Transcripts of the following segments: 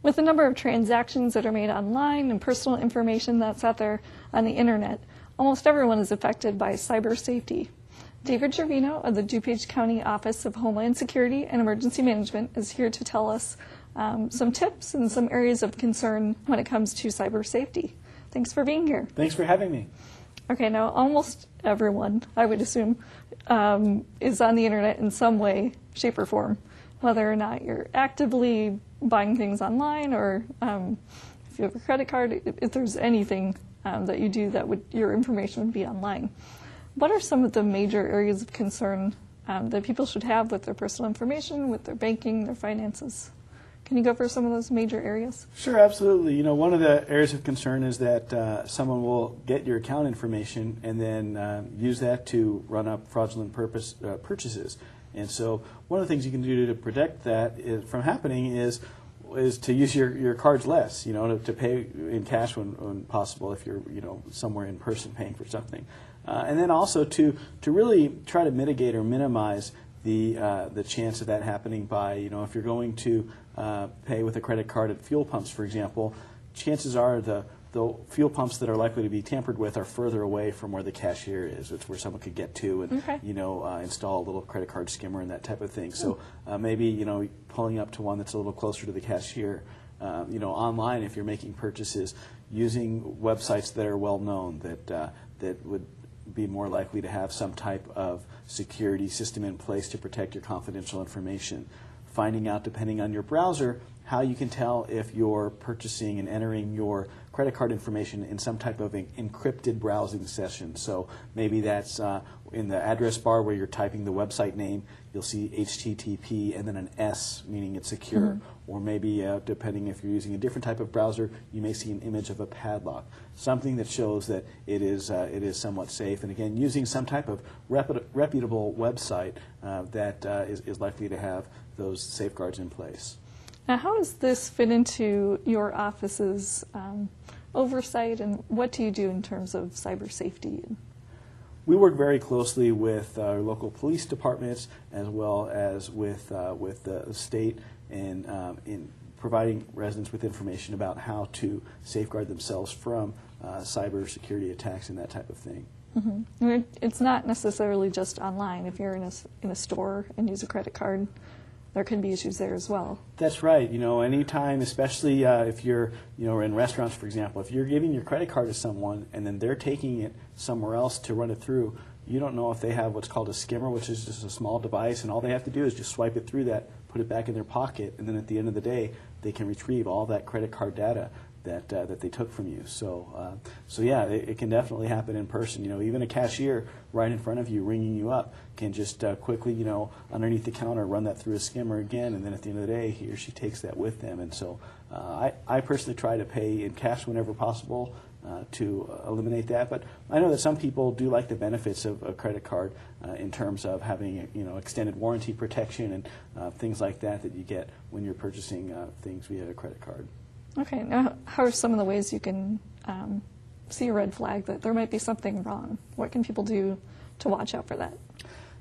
With the number of transactions that are made online and personal information that's out there on the internet, almost everyone is affected by cyber safety. David Gervino of the DuPage County Office of Homeland Security and Emergency Management is here to tell us some tips and some areas of concern when it comes to cyber safety. Thanks for being here. Thanks for having me. Okay, now almost everyone, I would assume, is on the internet in some way, shape, or form. Whether or not you're actively buying things online or if you have a credit card, if there's anything that you do that your information would be online. What are some of the major areas of concern that people should have with their personal information, with their banking, their finances? Can you go over some of those major areas? Sure, absolutely. You know, one of the areas of concern is that someone will get your account information and then use that to run up fraudulent purchases. And so one of the things you can do to protect that from happening is to use your cards less, to pay in cash when possible if you're, somewhere in person paying for something. And then also to really try to mitigate or minimize the chance of that happening by, if you're going to pay with a credit card at fuel pumps, for example, chances are the fuel pumps that are likely to be tampered with are further away from where the cashier is. It's where someone could get to and install a little credit card skimmer and that type of thing. So maybe pulling up to one that's a little closer to the cashier. Online, if you're making purchases, using websites that are well known that would be more likely to have some type of security system in place to protect your confidential information. Finding out, depending on your browser, how you can tell if you're purchasing and entering your credit card information in some type of encrypted browsing session. So maybe that's in the address bar where you're typing the website name, you'll see HTTP and then an S, meaning it's secure. Mm-hmm. Or maybe, depending if you're using a different type of browser, you may see an image of a padlock, something that shows that it is somewhat safe. And again, using some type of reputable website that is likely to have those safeguards in place. Now, how does this fit into your office's oversight, and what do you do in terms of cyber safety? We work very closely with our local police departments as well as with the state in providing residents with information about how to safeguard themselves from cyber security attacks and that type of thing. Mm-hmm. It's not necessarily just online. If you're in a store and use a credit card, there can be issues there as well. That's right. Anytime, especially if you're, in restaurants, for example, if you're giving your credit card to someone and then they're taking it somewhere else to run it through, you don't know if they have what's called a skimmer, which is just a small device, and all they have to do is just swipe it through that, put it back in their pocket, and then at the end of the day, they can retrieve all that credit card data that they took from you. So yeah, it can definitely happen in person. Even a cashier right in front of you ringing you up can just quickly, underneath the counter, run that through a skimmer again, and then at the end of the day, he or she takes that with them. And so I personally try to pay in cash whenever possible to eliminate that. But I know that some people do like the benefits of a credit card in terms of having extended warranty protection and things like that you get when you're purchasing things via a credit card. Okay, now how are some of the ways you can see a red flag that there might be something wrong? What can people do to watch out for that?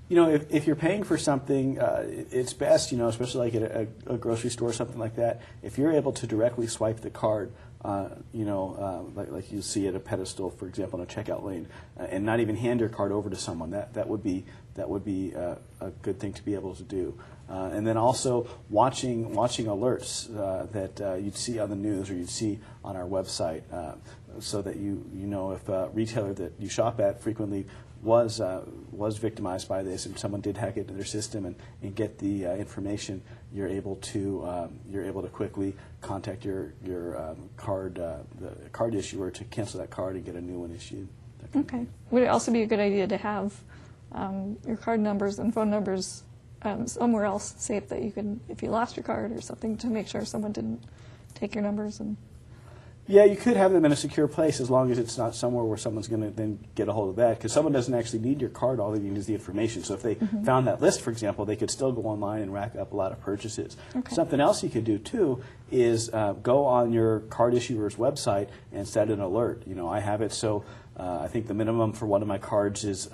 If you're paying for something, it's best, especially like at a grocery store or something like that, if you're able to directly swipe the card, like you see at a pedestal, for example, in a checkout lane, and not even hand your card over to someone, that would be a good thing to be able to do. And then also watching alerts that you'd see on the news or you'd see on our website, so that you know if a retailer that you shop at frequently was victimized by this and someone did hack into their system and get the information, you're able to quickly contact your card issuer to cancel that card and get a new one issued. Okay. Would it also be a good idea to have your card numbers and phone numbers somewhere else safe that you can, if you lost your card or something, to make sure someone didn't take your numbers? And yeah, you could have them in a secure place as long as it's not somewhere where someone's going to then get a hold of that, because someone doesn't actually need your card, all they need is the information. So if they found that list, for example, they could still go online and rack up a lot of purchases. Okay. Something else you could do too is go on your card issuer's website and set an alert. I have it so I think the minimum for one of my cards is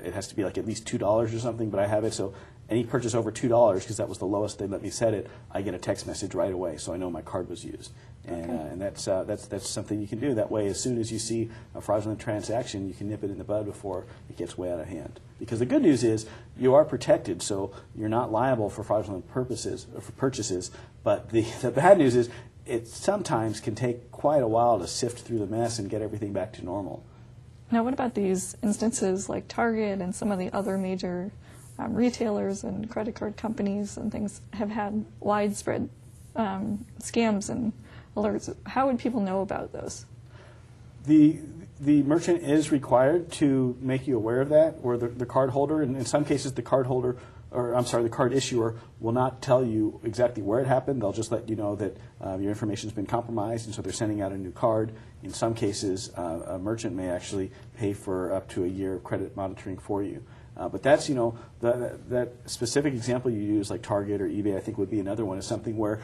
it has to be like at least $2 or something, but I have it so any purchase over $2, because that was the lowest they let me set it, I get a text message right away, so I know my card was used. And that's something you can do. That way, as soon as you see a fraudulent transaction, you can nip it in the bud before it gets way out of hand. Because the good news is you are protected, so you're not liable for fraudulent purchases. But the bad news is it sometimes can take quite a while to sift through the mess and get everything back to normal. Now, what about these instances like Target and some of the other major retailers and credit card companies and things have had widespread scams and alerts? How would people know about those? The merchant is required to make you aware of that, or the card holder, and in some cases the card holder, or I'm sorry, the card issuer will not tell you exactly where it happened. They'll just let you know that your information has been compromised, and so they're sending out a new card. In some cases, a merchant may actually pay for up to a year of credit monitoring for you. But that's, that specific example you use, like Target or eBay, I think would be another one, is something where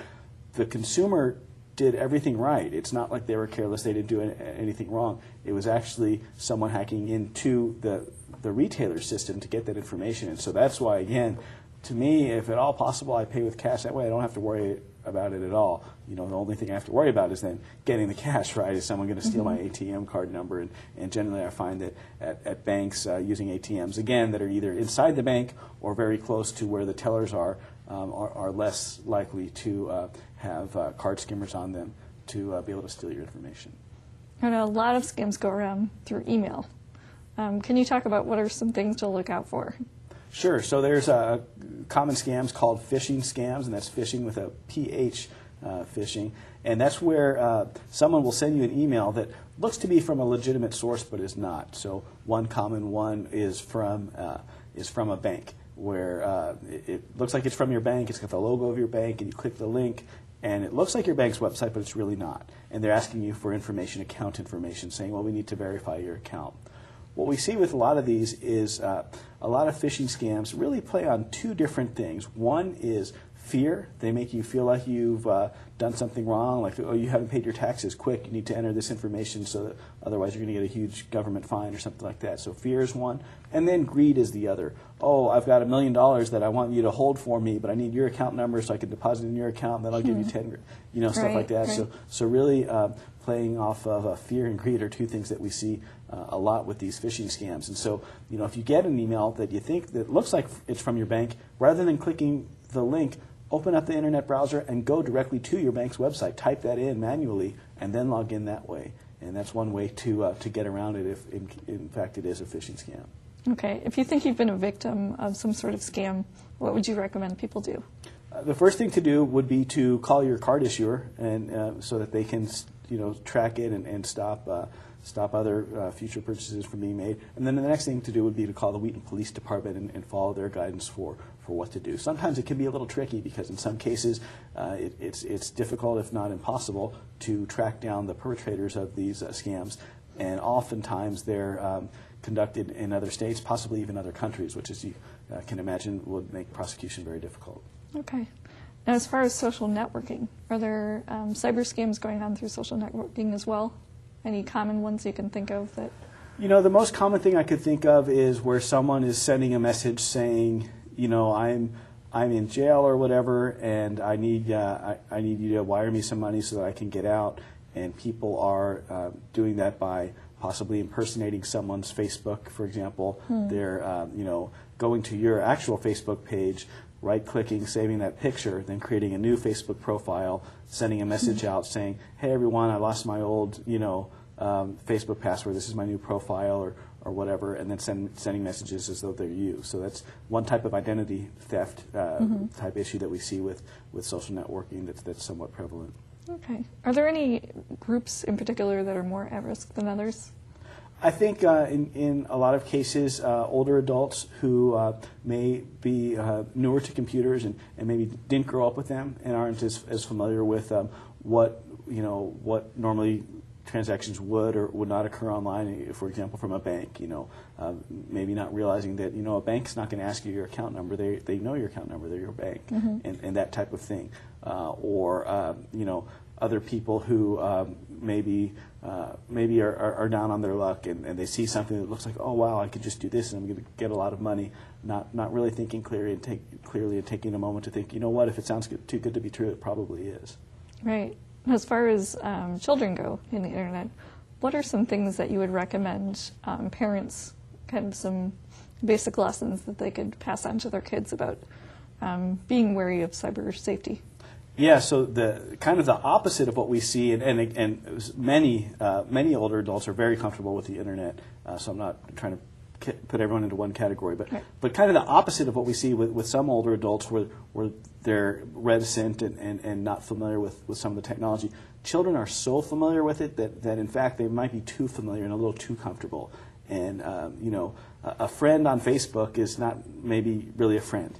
the consumer did everything right. It's not like they were careless, they didn't do anything wrong. It was actually someone hacking into the retailer system to get that information. And so that's why, again, to me, if at all possible, I pay with cash. That way I don't have to worry about it at all. The only thing I have to worry about is then getting the cash, right? Is someone going to steal my ATM card number? And generally I find that at banks using ATMs, again, that are either inside the bank or very close to where the tellers are less likely to have card skimmers on them to be able to steal your information. I know a lot of scams go around through email. Can you talk about what are some things to look out for? Sure. So there's common scams called phishing scams, and that's phishing with a PH, phishing. And that's where someone will send you an email that looks to be from a legitimate source but is not. So one common one is from a bank, where it looks like it's from your bank. It's got the logo of your bank, and you click the link, and it looks like your bank's website, but it's really not. And they're asking you for information, account information, saying, well, we need to verify your account. What we see with a lot of these is a lot of phishing scams really play on two different things. One is fear. They make you feel like you've done something wrong, like, oh, you haven't paid your taxes, quick, you need to enter this information so that otherwise you're going to get a huge government fine or something like that. So fear is one. And then greed is the other. Oh, I've got $1 million that I want you to hold for me, but I need your account number so I can deposit in your account, and then I'll give you 10, stuff like that. Right. So really playing off of fear and greed are two things that we see a lot with these phishing scams. And so, if you get an email that you think that looks like it's from your bank, rather than clicking the link, open up the internet browser and go directly to your bank's website. Type that in manually and then log in that way. And that's one way to get around it if, in fact, it is a phishing scam. Okay. If you think you've been a victim of some sort of scam, what would you recommend people do? The first thing to do would be to call your card issuer, and so that they can track it and stop other future purchases from being made. And then the next thing to do would be to call the Wheaton Police Department and follow their guidance for what to do. Sometimes it can be a little tricky because in some cases it's difficult, if not impossible, to track down the perpetrators of these scams. And oftentimes they're conducted in other states, possibly even other countries, which, as you can imagine, would make prosecution very difficult. Okay. Now, as far as social networking, are there cyber scams going on through social networking as well? Any common ones you can think of that? The most common thing I could think of is where someone is sending a message saying, I'm in jail or whatever, and I need you to wire me some money so that I can get out. And people are doing that by possibly impersonating someone's Facebook, for example. They're going to your actual Facebook page, right-clicking, saving that picture, then creating a new Facebook profile, sending a message out saying, hey, everyone, I lost my old, Facebook password. This is my new profile or whatever, and then sending messages as though they're you. So that's one type of identity theft type issue that we see with social networking that's somewhat prevalent. Okay. Are there any groups in particular that are more at risk than others? I think in a lot of cases, older adults who may be newer to computers and maybe didn't grow up with them and aren't as familiar with what normally transactions would or would not occur online, for example, from a bank. Maybe not realizing that a bank's not going to ask you your account number. They know your account number. They're your bank, and that type of thing. Or other people who maybe are down on their luck, and they see something that looks like, oh wow, I could just do this and I'm going to get a lot of money, not really thinking clearly and taking a moment to think, you know what, if it sounds too good to be true, it probably is. Right. As far as children go in the internet, what are some things that you would recommend parents, kind of some basic lessons that they could pass on to their kids about being wary of cyber safety? Yeah, so the kind of the opposite of what we see, and many older adults are very comfortable with the internet. So I'm not trying to put everyone into one category, but kind of the opposite of what we see with some older adults, where they're reticent and not familiar with some of the technology. Children are so familiar with it that in fact they might be too familiar and a little too comfortable. And a friend on Facebook is not maybe really a friend,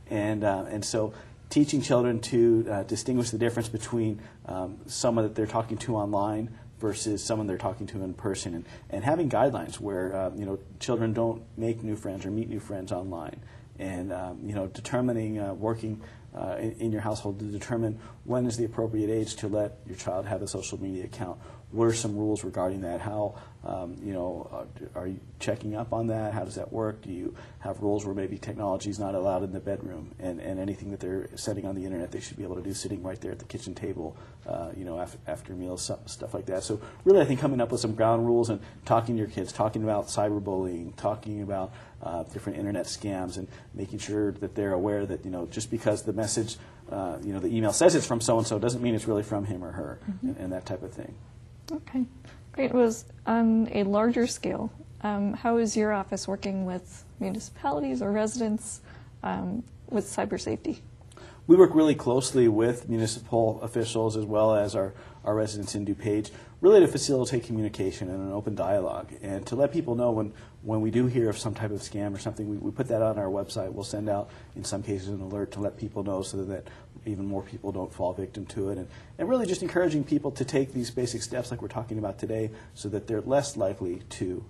and so teaching children to distinguish the difference between someone that they're talking to online versus someone they're talking to in person, and having guidelines where children don't make new friends or meet new friends online, and determining working in your household to determine when is the appropriate age to let your child have a social media account. What are some rules regarding that? How, are you checking up on that? How does that work? Do you have rules where maybe technology is not allowed in the bedroom, and anything that they're setting on the internet they should be able to do sitting right there at the kitchen table, after meals, stuff like that. So really, I think coming up with some ground rules and talking to your kids, talking about cyberbullying, talking about different internet scams, and making sure that they're aware that just because the message, the email says it's from so and so doesn't mean it's really from him or her, and that type of thing. Okay, great. It was on a larger scale. How is your office working with municipalities or residents with cyber safety? We work really closely with municipal officials as well as our residents in DuPage, really to facilitate communication and an open dialogue, and to let people know when we do hear of some type of scam or something, we put that on our website. We'll send out, in some cases, an alert to let people know so that even more people don't fall victim to it, and really just encouraging people to take these basic steps like we're talking about today so that they're less likely to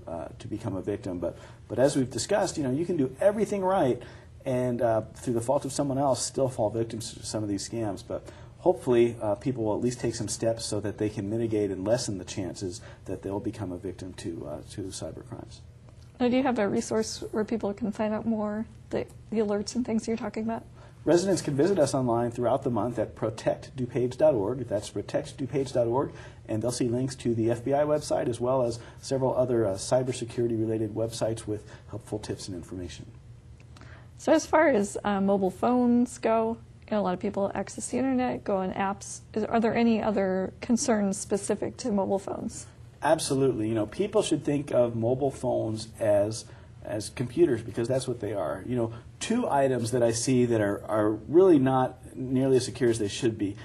become a victim. But as we've discussed, you can do everything right and through the fault of someone else still fall victim to some of these scams. But hopefully people will at least take some steps so that they can mitigate and lessen the chances that they'll become a victim to cyber crimes. Now, do you have a resource where people can find out more, the alerts and things you're talking about? Residents can visit us online throughout the month at protectdupage.org. That's protectdupage.org, and they'll see links to the FBI website as well as several other cybersecurity-related websites with helpful tips and information. So as far as mobile phones go, a lot of people access the internet, go on apps. Are there any other concerns specific to mobile phones? Absolutely. People should think of mobile phones as computers, because that's what they are. Two items that I see that are really not nearly as secure as they should be.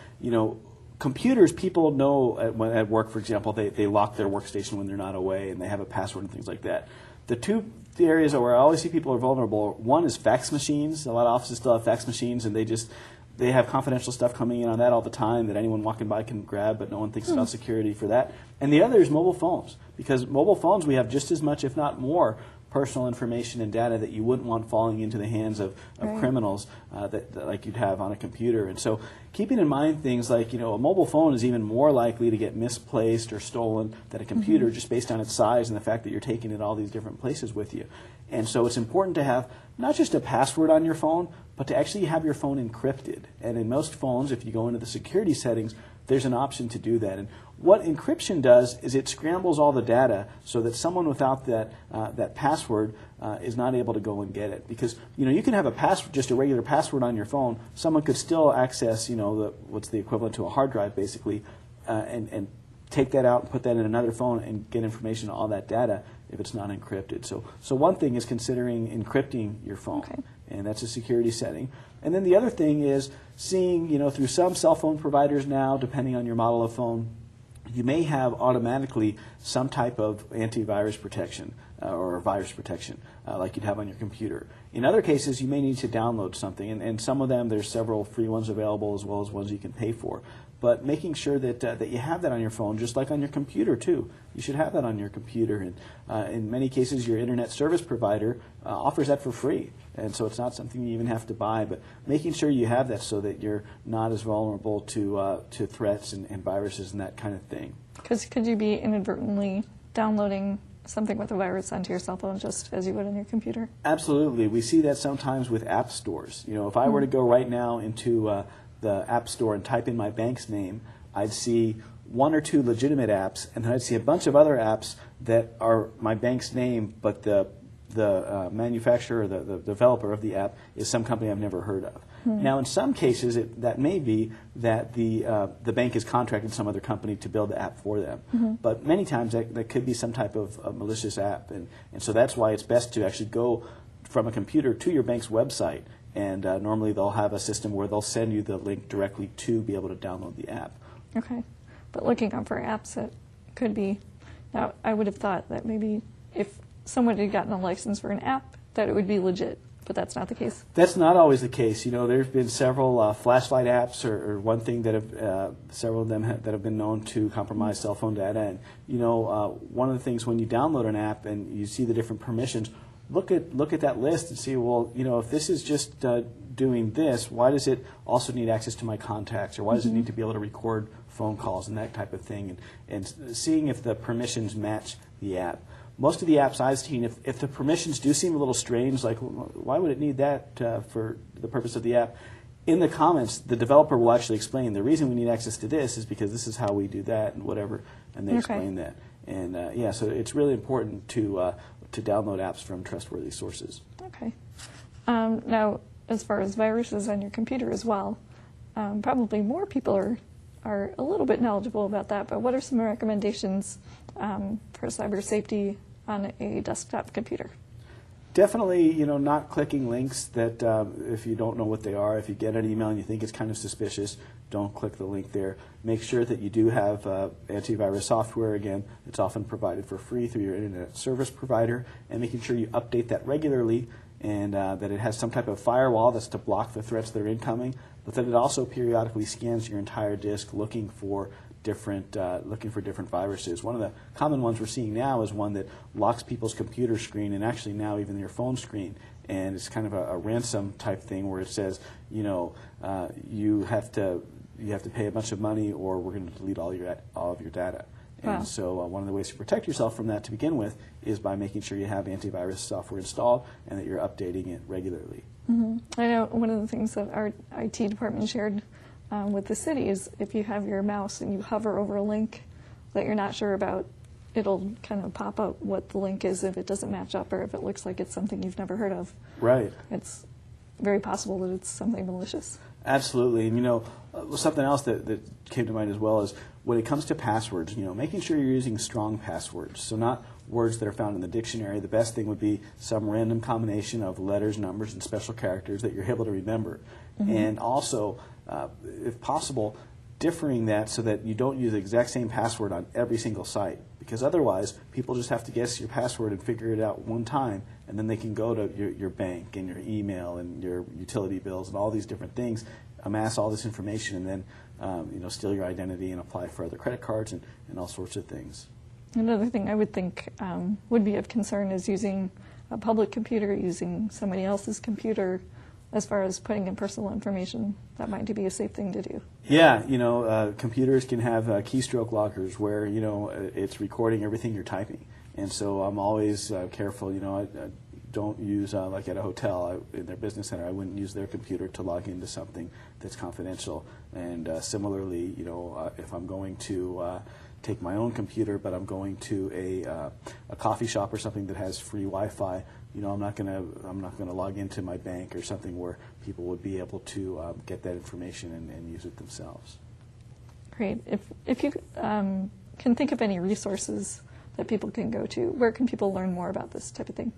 Computers, people know at work, for example, they lock their workstation when they're not away, and they have a password and things like that. The areas where I always see people are vulnerable, one is fax machines. A lot of offices still have fax machines, and they have confidential stuff coming in on that all the time that anyone walking by can grab, but no one thinks about security for that. And the other is mobile phones, because mobile phones, we have just as much, if not more, personal information and data that you wouldn't want falling into the hands of criminals that like you'd have on a computer. And so keeping in mind things like, a mobile phone is even more likely to get misplaced or stolen than a computer, just based on its size and the fact that you're taking it all these different places with you. And so it's important to have not just a password on your phone, but to actually have your phone encrypted. And in most phones, if you go into the security settings, there's an option to do that. And what encryption does is it scrambles all the data so that someone without that password is not able to go and get it. Because you can have a password, just a regular password on your phone. Someone could still access what's the equivalent to a hard drive, basically, and take that out and put that in another phone and get information on all that data if it's not encrypted. So one thing is considering encrypting your phone. Okay. And that's a security setting. And then the other thing is seeing, through some cell phone providers now, depending on your model of phone, you may have automatically some type of antivirus protection or virus protection like you'd have on your computer. In other cases, you may need to download something, and some of them, there's several free ones available as well as ones you can pay for. but making sure that that you have that on your phone, just like on your computer too. You should have that on your computer, and in many cases, your internet service provider offers that for free, and so it's not something you even have to buy. But making sure you have that so that you're not as vulnerable to threats and viruses and that kind of thing. Because could you be inadvertently downloading something with a virus onto your cell phone just as you would on your computer? Absolutely. We see that sometimes with app stores. You know, if I were to go right now into the app store and type in my bank's name, I'd see one or two legitimate apps, and then I'd see a bunch of other apps that are my bank's name, but the manufacturer or the developer of the app is some company I've never heard of. Now, in some cases, that may be that the bank has contracted some other company to build the app for them. But many times that could be some type of malicious app, and so that's why it's best to actually go from a computer to your bank's website, and normally they'll have a system where they'll send you the link directly to be able to download the app. Okay. But looking up for apps that could be, now I would have thought that maybe if someone had gotten a license for an app, that it would be legit. But that's not the case. That's not always the case. You know, there's been several flashlight apps, or one thing that have several of them that have been known to compromise cell phone data. And you know, one of the things when you download an app and you see the different permissions, look at that list and see, well, you know, if this is just doing this, why does it also need access to my contacts, or why does it need to be able to record phone calls and that type of thing, and seeing if the permissions match the app. Most of the apps I've seen, if the permissions do seem a little strange, like why would it need that for the purpose of the app, in the comments, the developer will actually explain the reason we need access to this is because this is how we do that and whatever, and they explain that. And yeah, so it's really important to download apps from trustworthy sources. Okay. Now, as far as viruses on your computer as well, probably more people are a little bit knowledgeable about that, but what are some recommendations for cyber safety on a desktop computer? Definitely, you know, not clicking links that if you don't know what they are. If you get an email and you think it's kind of suspicious, don't click the link there. Make sure that you do have antivirus software. Again, it's often provided for free through your internet service provider, and making sure you update that regularly, and that it has some type of firewall that's to block the threats that are incoming, but that it also periodically scans your entire disk looking for different viruses. One of the common ones we're seeing now is one that locks people's computer screen, and actually now even their phone screen. And it's kind of a ransom type thing where it says, you know, you have to pay a bunch of money, or we're going to delete all of your data. And so one of the ways to protect yourself from that to begin with is by making sure you have antivirus software installed and that you're updating it regularly. I know one of the things that our IT department shared with the city is if you have your mouse and you hover over a link that you're not sure about, it'll kind of pop up what the link is if it doesn't match up or if it looks like it's something you've never heard of. Right. It's very possible that it's something malicious. Absolutely. And, you know, something else that came to mind as well is when it comes to passwords, you know, making sure you're using strong passwords. So not words that are found in the dictionary. The best thing would be some random combination of letters, numbers, and special characters that you're able to remember. And also, if possible, differing that so that you don't use the exact same password on every single site, because otherwise people just have to guess your password and figure it out one time, and then they can go to your bank and your email and your utility bills and all these different things, amass all this information, and then you know, steal your identity and apply for other credit cards and all sorts of things. Another thing I would think would be of concern is using a public computer, using somebody else's computer, as far as putting in personal information. That might be a safe thing to do. Yeah, you know, computers can have keystroke lockers where, you know, it's recording everything you're typing. And so I'm always careful, you know, I don't use, like at a hotel, in their business center, I wouldn't use their computer to log into something that's confidential. And similarly, you know, if I'm going to take my own computer, but I'm going to a coffee shop or something that has free Wi-Fi, you know, I'm not gonna log into my bank or something where people would be able to get that information and use it themselves. Great. If you can think of any resources that people can go to, where can people learn more about this type of thing?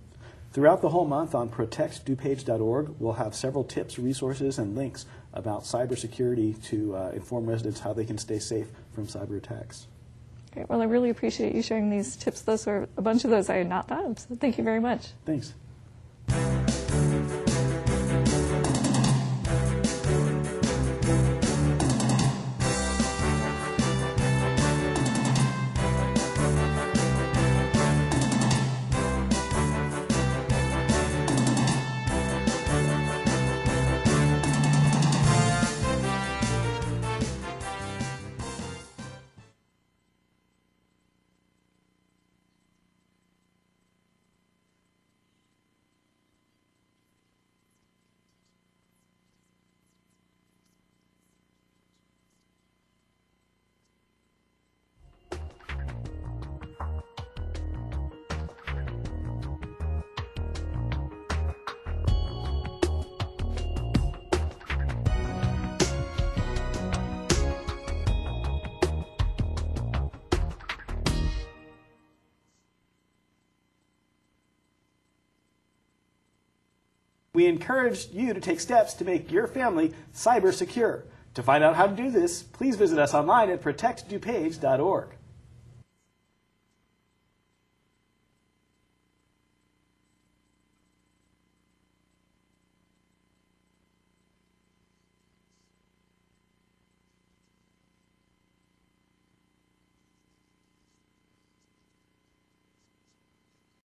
Throughout the whole month on protectdupage.org, we'll have several tips, resources, and links about cybersecurity to inform residents how they can stay safe from cyber attacks. Great. Well, I really appreciate you sharing these tips. Those are a bunch of those I had not thought of, so thank you very much. Thanks. We encourage you to take steps to make your family cyber secure. To find out how to do this, please visit us online at protectdupage.org.